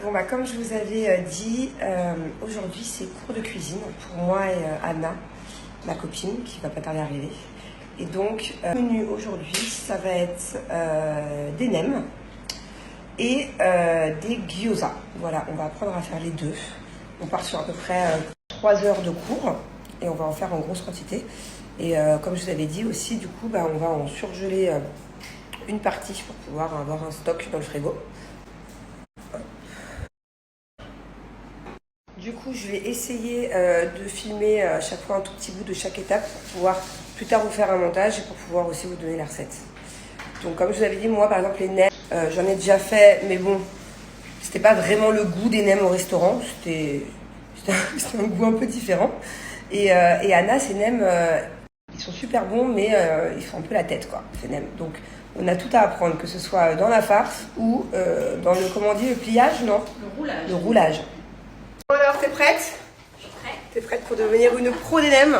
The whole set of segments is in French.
Bon bah comme je vous avais dit, aujourd'hui c'est cours de cuisine pour moi et Anna, ma copine, qui va pas tarder à arriver. Et donc, le menu aujourd'hui, ça va être des nems et des gyoza. Voilà, on va apprendre à faire les deux. On part sur à peu près 3 heures de cours et on va en faire en grosse quantité. Et comme je vous avais dit aussi, du coup, bah, on va en surgeler une partie pour pouvoir avoir un stock dans le frigo. Du coup, je vais essayer de filmer à chaque fois un tout petit bout de chaque étape pour pouvoir plus tard vous faire un montage et pour pouvoir aussi vous donner la recette. Donc, comme je vous avais dit, moi, par exemple, les nems, j'en ai déjà fait, mais bon, c'était pas vraiment le goût des nems au restaurant. C'était un goût un peu différent. Et Anna, ces nems, ils sont super bons, mais ils font un peu la tête, quoi, ces nems. Donc, on a tout à apprendre, que ce soit dans la farce ou dans le, comment on dit, le pliage, non? Le roulage. Le roulage. Alors, t'es prête? Je suis prête. T'es prête pour devenir une pro des nems?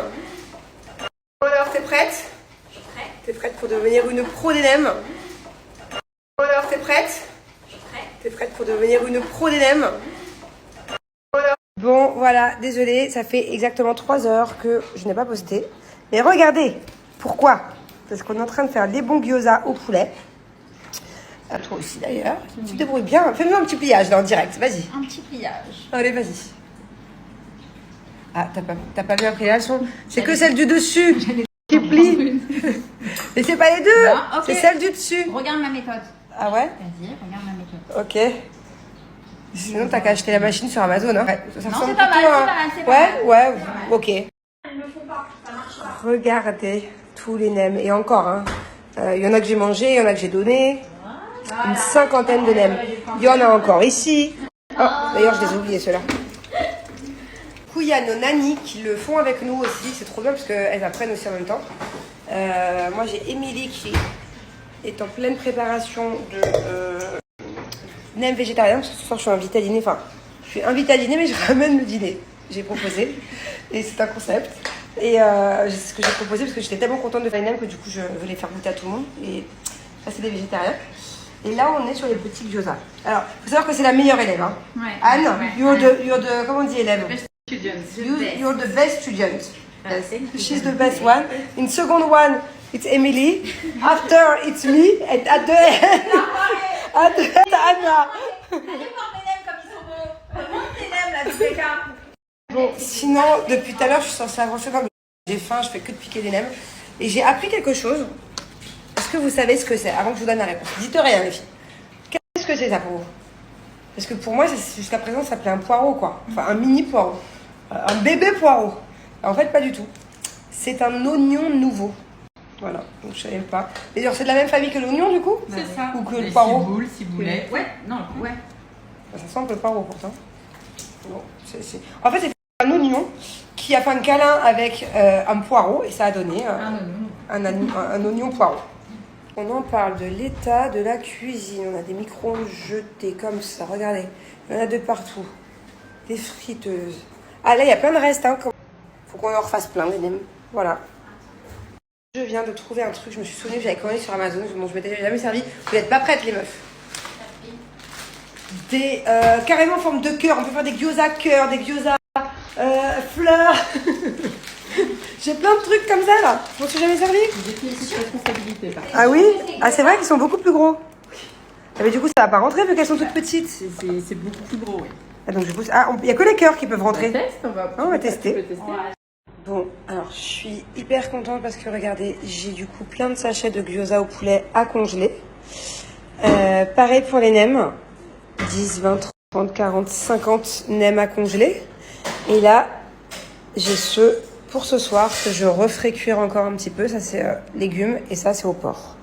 Alors, t'es prête? Je suis prête. T'es prête pour devenir une pro des nems? Alors, t'es prête? Je suis prête. T'es prête pour devenir une pro des nems? Bon, voilà, désolée, ça fait exactement 3 heures que je n'ai pas posté. Mais regardez, pourquoi? Parce qu'on est en train de faire les bons gyoza au poulet. À toi aussi d'ailleurs. Tu te débrouilles bien. Fais-nous un petit pliage là en direct, vas-y. Un petit pliage. Allez, vas-y. Ah, t'as pas bien pris la leçon. C'est que celle du dessus qui plie. Mais c'est pas les deux. Non, ok. C'est celle du dessus. Regarde ma méthode. Ah ouais? Vas-y, regarde ma méthode. Ok. Sinon, t'as qu'à acheter la machine sur Amazon. Hein. Ça Non, ressemble c'est pas mal, plutôt c'est à- pas mal, c'est pas Ouais, mal. ouais, ok. Ils ne le font pas, ça marche pas. Regardez tous les nems. Et encore, hein. Il y en a que j'ai mangé, il y en a que j'ai donné. Une 50aine de nems. Il y en a encore ici. Oh, d'ailleurs, je les ai oubliés, ceux-là. Du coup, il y a nos nannies qui le font avec nous aussi. C'est trop bien parce qu'elles apprennent aussi en même temps. Moi, j'ai Émilie qui est en pleine préparation de nems végétariens. Parce que ce soir, je suis invitée à dîner. Enfin, je suis invitée à dîner, mais je ramène le dîner. J'ai proposé. Et c'est un concept. Et c'est ce que j'ai proposé parce que j'étais tellement contente de faire les nems que du coup, je veux les faire goûter à tout le monde. Et ça, c'est des végétariens. Et là, on est sur les petits gyoza. Alors, il faut savoir que c'est la meilleure élève. Hein. Ouais. Anne, Ouais. you're the, comment on dit élève? You're the best student. Yes. She's the best one. In second one, it's Emily. After, it's me. And at the end, Anna. Allez voir mes nems comme ils sont beaux. Montre tes nems là, Rebecca. Bon, sinon, depuis tout à l'heure, je suis censée avancer. J'ai faim, je fais que de piquer des nems. Et j'ai appris quelque chose. Est-ce que vous savez ce que c'est? Avant que je vous donne la réponse. Dites rien, les filles. Qu'est-ce que c'est ça pour vous? Parce que pour moi, jusqu'à présent, ça s'appelait un poireau, quoi. Enfin, un mini poireau. Un bébé poireau. En fait, pas du tout. C'est un oignon nouveau. Voilà, donc je savais pas. D'ailleurs, c'est de la même famille que l'oignon, du coup? C'est ça. Ou que le poireau? Ciboule, ciboulette. Ouais, non, ouais. Ça sent un peu le poireau, pourtant. Bon, En fait, c'est un oignon qui a fait un câlin avec un poireau et ça a donné un oignon poireau. On en parle de l'état de la cuisine. On a des micro-ondes jetés comme ça. Regardez, il y en a de partout. Des friteuses. Ah là, il y a plein de restes. Hein. Faut qu'on en refasse plein, les nems. Voilà. Je viens de trouver un truc. Je me suis souvenue que j'avais commandé sur Amazon. Dont je m'étais jamais servi. Vous n'êtes pas prêtes, les meufs. Des carrément en forme de cœur. On peut faire des gyoza cœur, des gyoza fleurs. J'ai plein de trucs comme ça là. Je m'en suis jamais servi. Ah oui? Ah c'est vrai qu'ils sont beaucoup plus gros. Ah, mais du coup ça va pas rentrer vu qu'elles sont toutes petites. C'est beaucoup plus gros, oui. Ah, donc je pousse. Ah, il y a que les cœurs qui peuvent rentrer. On va tester. Tu peux tester. Bon, alors je suis hyper contente parce que regardez, j'ai du coup plein de sachets de gyoza au poulet à congeler. Pareil pour les nems. 10, 20, 30, 40, 50 nems à congeler. Et là, j'ai ceux pour ce soir que je referai cuire encore un petit peu. Ça c'est légumes et ça c'est au porc.